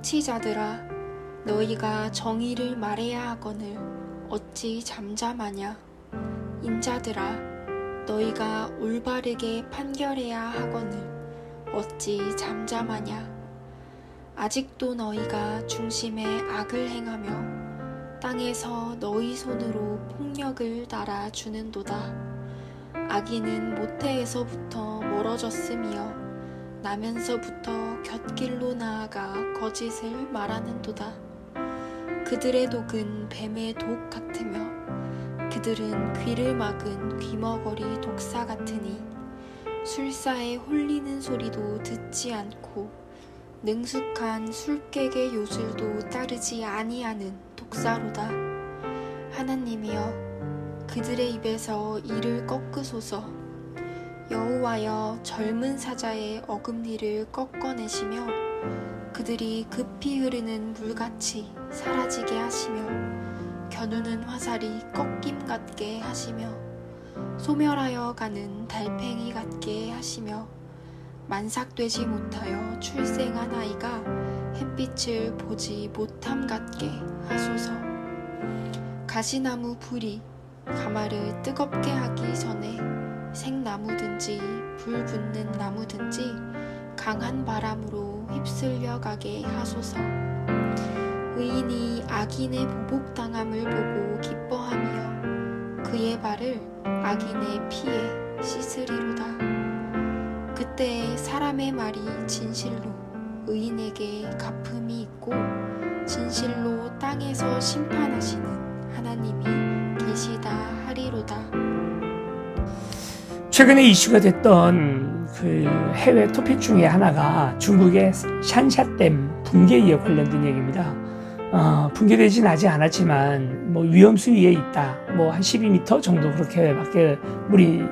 통치자들아, 너희가 정의를 말해야 하거늘 어찌 잠잠하냐. 인자들아, 너희가 올바르게 판결해야 하거늘 어찌 잠잠하냐. 아직도 너희가 중심에 악을 행하며 땅에서 너희 손으로 폭력을 달아주는도다. 악인은 모태에서부터 멀어졌으며 나면서부터 곁길로 나아가 거짓을 말하는도다. 그들의 독은 뱀의 독 같으며 그들은 귀를 막은 귀머거리 독사 같으니 술사에 홀리는 소리도 듣지 않고 능숙한 술객의 요술도 따르지 아니하는 독사로다. 하나님이여, 그들의 입에서 이를 꺾으소서. 여호와여, 젊은 사자의 어금니를 꺾어내시며 그들이 급히 흐르는 물같이 사라지게 하시며 겨누는 화살이 꺾임 같게 하시며 소멸하여 가는 달팽이 같게 하시며 만삭되지 못하여 출생한 아이가 햇빛을 보지 못함 같게 하소서. 가시나무 불이 가마를 뜨겁게 하기 전에 생나무든지 불 붙는 나무든지 강한 바람으로 휩쓸려 가게 하소서. 의인이 악인의 보복당함을 보고 기뻐하며 그의 발을 악인의 피에 씻으리로다. 그때 사람의 말이 진실로 의인에게 갚음이 있고 진실로 땅에서 심판하시는 하나님이 계시다 하리로다. 최근에 이슈가 됐던 그 해외 토픽 중에 하나가 중국의 샨샤댐 붕괴에 관련된 얘기입니다. 붕괴되진 아직 않았지만 뭐 위험 수위에 있다. 뭐 한 12m 정도 그렇게밖에 물이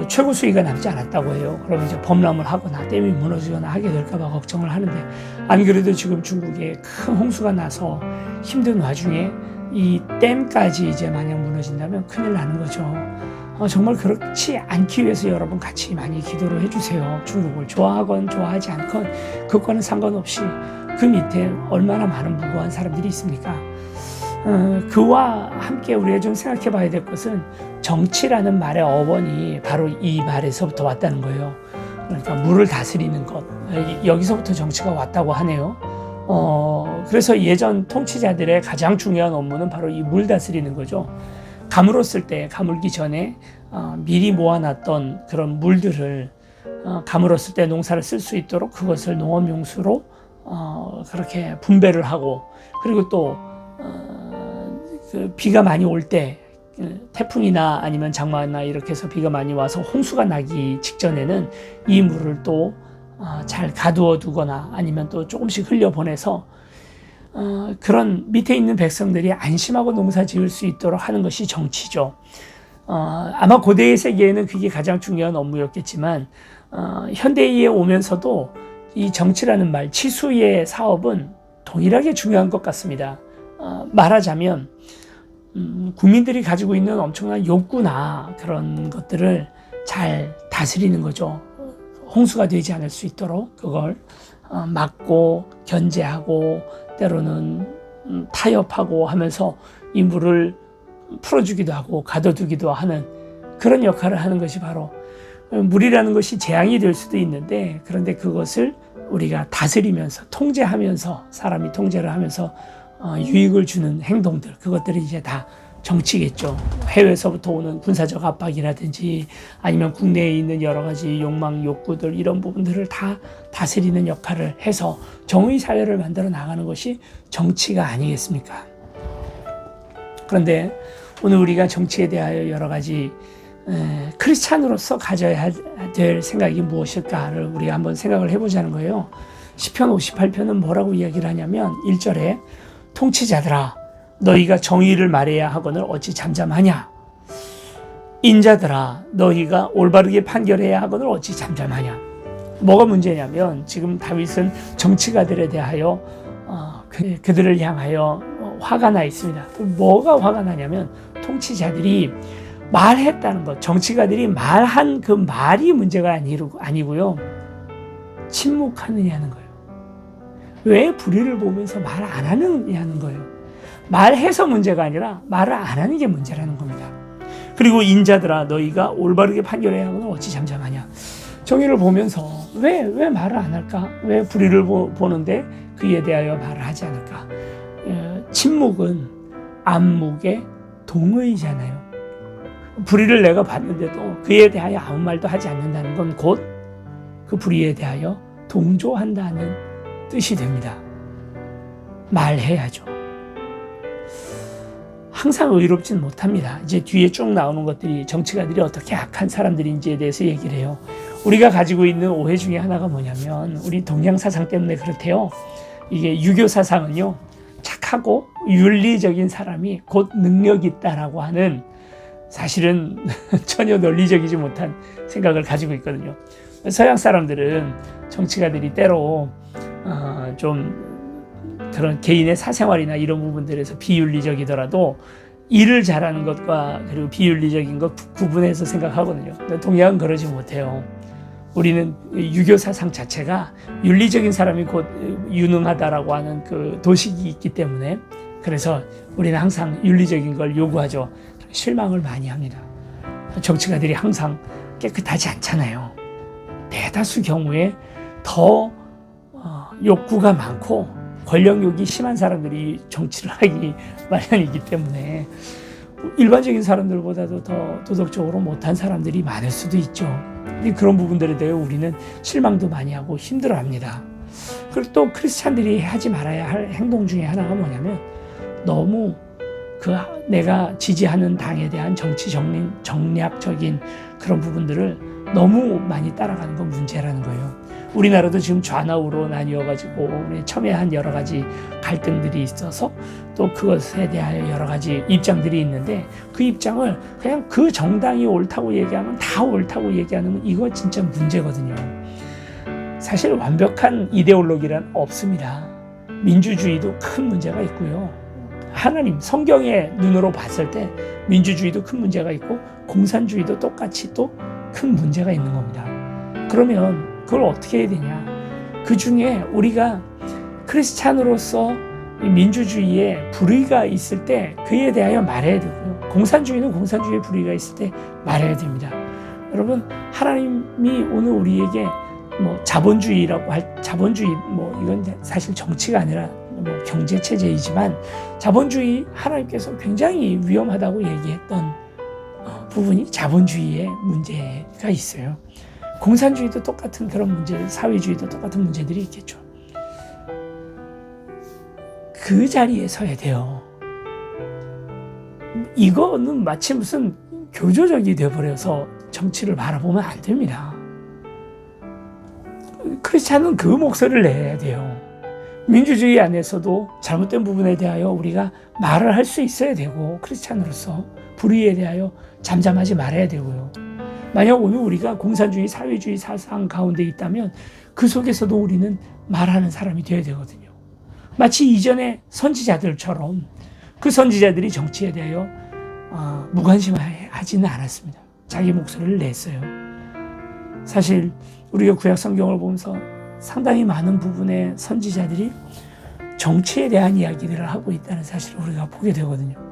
최고 수위가 남지 않았다고 해요. 그러면 이제 범람을 하거나 댐이 무너지거나 하게 될까봐 걱정을 하는데, 안 그래도 지금 중국에 큰 홍수가 나서 힘든 와중에 이 댐까지 이제 만약 무너진다면 큰일 나는 거죠. 정말 그렇지 않기 위해서 여러분 같이 많이 기도를 해주세요. 중국을 좋아하건 좋아하지 않건 그것과는 상관없이 그 밑에 얼마나 많은 무고한 사람들이 있습니까? 그와 함께 우리가 좀 생각해 봐야 될 것은 정치라는 말의 어원이 바로 이 말에서부터 왔다는 거예요. 그러니까 물을 다스리는 것, 여기서부터 정치가 왔다고 하네요. 그래서 예전 통치자들의 가장 중요한 업무는 바로 이 물 다스리는 거죠. 가물었을 때, 가물기 전에 미리 모아놨던 그런 물들을 가물었을 때 농사를 쓸 수 있도록 그것을 농업용수로 그렇게 분배를 하고, 그리고 또 그 비가 많이 올 때 태풍이나 아니면 장마나 이렇게 해서 비가 많이 와서 홍수가 나기 직전에는 이 물을 또 잘 가두어 두거나 아니면 또 조금씩 흘려보내서 그런 밑에 있는 백성들이 안심하고 농사 지을 수 있도록 하는 것이 정치죠. 아마 고대의 세계에는 그게 가장 중요한 업무였겠지만 현대에 오면서도 이 정치라는 말, 치수의 사업은 동일하게 중요한 것 같습니다. 말하자면 국민들이 가지고 있는 엄청난 욕구나 그런 것들을 잘 다스리는 거죠. 홍수가 되지 않을 수 있도록 그걸 막고 견제하고 때로는 타협하고 하면서 이 물을 풀어주기도 하고 가둬두기도 하는 그런 역할을 하는 것이 바로, 물이라는 것이 재앙이 될 수도 있는데 그런데 그것을 우리가 다스리면서 통제하면서, 사람이 통제를 하면서 유익을 주는 행동들, 그것들이 이제 다 정치겠죠. 해외에서부터 오는 군사적 압박이라든지 아니면 국내에 있는 여러 가지 욕망, 욕구들, 이런 부분들을 다 다스리는 역할을 해서 정의 사회를 만들어 나가는 것이 정치가 아니겠습니까? 그런데 오늘 우리가 정치에 대하여 여러 가지 크리스찬으로서 가져야 될 생각이 무엇일까를 우리가 한번 생각을 해보자는 거예요. 시편 58편은 뭐라고 이야기를 하냐면 1절에 통치자들아, 너희가 정의를 말해야 하거늘 어찌 잠잠하냐. 인자들아, 너희가 올바르게 판결해야 하거늘 어찌 잠잠하냐. 뭐가 문제냐면 지금 다윗은 정치가들에 대하여 그들을 향하여 화가 나 있습니다. 뭐가 화가 나냐면 통치자들이 말했다는 것, 정치가들이 말한 그 말이 문제가 아니고요, 침묵하느냐는 거예요. 왜 불의를 보면서 말 안 하느냐는 거예요. 말해서 문제가 아니라 말을 안 하는 게 문제라는 겁니다. 그리고 인자들아 너희가 올바르게 판결해야 하거늘 어찌 잠잠하냐. 정의를 보면서 왜 말을 안 할까? 왜 불의를 보는데 그에 대하여 말을 하지 않을까? 침묵은 안목의 동의잖아요. 불의를 내가 봤는데도 그에 대하여 아무 말도 하지 않는다는 건 곧 그 불의에 대하여 동조한다는 뜻이 됩니다. 말해야죠. 항상 의롭진 못합니다. 이제 뒤에 쭉 나오는 것들이 정치가들이 어떻게 악한 사람들인지에 대해서 얘기를 해요. 우리가 가지고 있는 오해 중에 하나가 뭐냐면 우리 동양 사상 때문에 그렇대요. 이게 유교 사상은요. 착하고 윤리적인 사람이 곧 능력이 있다라고 하는 사실은 전혀 논리적이지 못한 생각을 가지고 있거든요. 서양 사람들은 정치가들이 때로 좀 그런 개인의 사생활이나 이런 부분들에서 비윤리적이더라도 일을 잘하는 것과 그리고 비윤리적인 것 구분해서 생각하거든요. 동양은 그러지 못해요. 우리는 유교 사상 자체가 윤리적인 사람이 곧 유능하다라고 하는 그 도식이 있기 때문에 그래서 우리는 항상 윤리적인 걸 요구하죠. 실망을 많이 합니다. 정치가들이 항상 깨끗하지 않잖아요. 대다수 경우에 더 욕구가 많고 권력욕이 심한 사람들이 정치를 하기 마련이기 때문에 일반적인 사람들보다도 더 도덕적으로 못한 사람들이 많을 수도 있죠. 그런 부분들에 대해 우리는 실망도 많이 하고 힘들어합니다. 그리고 또 크리스찬들이 하지 말아야 할 행동 중에 하나가 뭐냐면 너무 내가 지지하는 당에 대한 정치 정략적인 그런 부분들을 너무 많이 따라가는 건 문제라는 거예요. 우리나라도 지금 좌나우로 나뉘어가지고 우리 첨예한 여러 가지 갈등들이 있어서 또 그것에 대하여 여러 가지 입장들이 있는데 그 입장을 그냥 그 정당이 옳다고 얘기하면 다 옳다고 얘기하는 이거 진짜 문제거든요. 사실 완벽한 이데올로기란 없습니다. 민주주의도 큰 문제가 있고요. 하나님 성경의 눈으로 봤을 때 민주주의도 큰 문제가 있고 공산주의도 똑같이 또 큰 문제가 있는 겁니다. 그러면 그걸 어떻게 해야 되냐? 그 중에 우리가 크리스찬으로서 민주주의에 불의가 있을 때 그에 대하여 말해야 되고요. 공산주의는 공산주의에 불의가 있을 때 말해야 됩니다. 여러분 하나님이 오늘 우리에게 자본주의라고 자본주의 이건 사실 정치가 아니라 경제 체제이지만 자본주의 하나님께서 굉장히 위험하다고 얘기했던 부분이 자본주의의 문제가 있어요. 공산주의도 똑같은 그런 문제들, 사회주의도 똑같은 문제들이 있겠죠. 그 자리에 서야 돼요. 이거는 마치 무슨 교조적이 되어버려서 정치를 바라보면 안 됩니다. 크리스찬은 그 목소리를 내야 돼요. 민주주의 안에서도 잘못된 부분에 대하여 우리가 말을 할 수 있어야 되고 크리스찬으로서 불의에 대하여 잠잠하지 말아야 되고요. 만약 오늘 우리가 공산주의, 사회주의 사상 가운데 있다면 그 속에서도 우리는 말하는 사람이 되어야 되거든요. 마치 이전의 선지자들처럼 그 선지자들이 정치에 대하여 무관심하지는 않았습니다. 자기 목소리를 냈어요. 사실 우리가 구약 성경을 보면서 상당히 많은 부분의 선지자들이 정치에 대한 이야기들을 하고 있다는 사실을 우리가 보게 되거든요.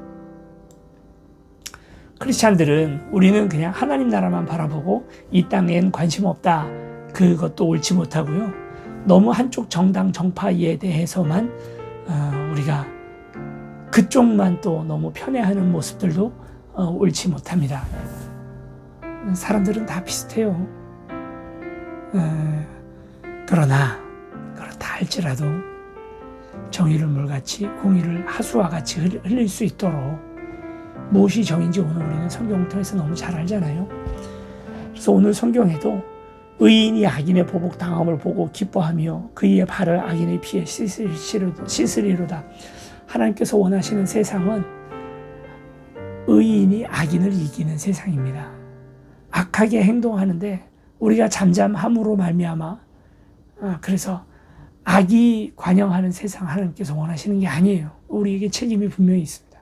크리스찬들은 우리는 그냥 하나님 나라만 바라보고 이 땅엔 관심 없다. 그것도 옳지 못하고요. 너무 한쪽 정당 정파에 대해서만 우리가 그쪽만 또 너무 편애하는 모습들도 옳지 못합니다. 사람들은 다 비슷해요. 그러나 그렇다 할지라도 정의를 물같이 공의를 하수와 같이 흘릴 수 있도록 무엇이 정인지 오늘 우리는 성경을 통해서 너무 잘 알잖아요. 그래서 오늘 성경에도 의인이 악인의 보복당함을 보고 기뻐하며 그의 발을 악인의 피에 씻으리로다. 하나님께서 원하시는 세상은 의인이 악인을 이기는 세상입니다. 악하게 행동하는데 우리가 잠잠함으로 말미암아 그래서 악이 관영하는 세상 하나님께서 원하시는 게 아니에요. 우리에게 책임이 분명히 있습니다.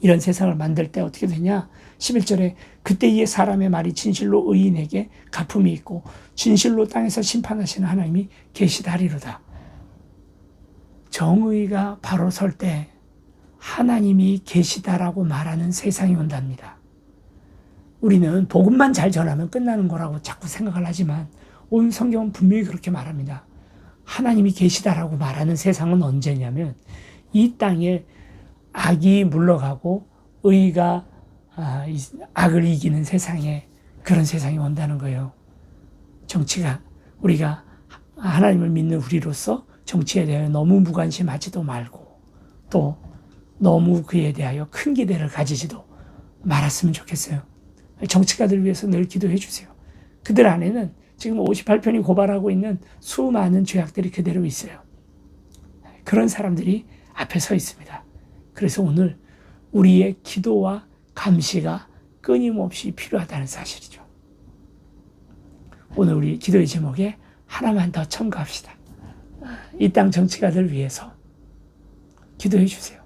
이런 세상을 만들 때 어떻게 되냐? 11절에 그때 이 사람의 말이 진실로 의인에게 갚음이 있고 진실로 땅에서 심판하시는 하나님이 계시다리로다. 정의가 바로 설 때 하나님이 계시다라고 말하는 세상이 온답니다. 우리는 복음만 잘 전하면 끝나는 거라고 자꾸 생각을 하지만 온 성경은 분명히 그렇게 말합니다. 하나님이 계시다라고 말하는 세상은 언제냐면 이 땅에 악이 물러가고 의가 악을 이기는 세상에, 그런 세상이 온다는 거예요. 정치가, 우리가 하나님을 믿는 우리로서 정치에 대하여 너무 무관심하지도 말고 또 너무 그에 대하여 큰 기대를 가지지도 말았으면 좋겠어요. 정치가들 위해서 늘 기도해 주세요. 그들 안에는 지금 58편이 고발하고 있는 수많은 죄악들이 그대로 있어요. 그런 사람들이 앞에 서 있습니다. 그래서 오늘 우리의 기도와 감시가 끊임없이 필요하다는 사실이죠. 오늘 우리 기도의 제목에 하나만 더 첨가합시다. 이 땅 정치가들 위해서 기도해 주세요.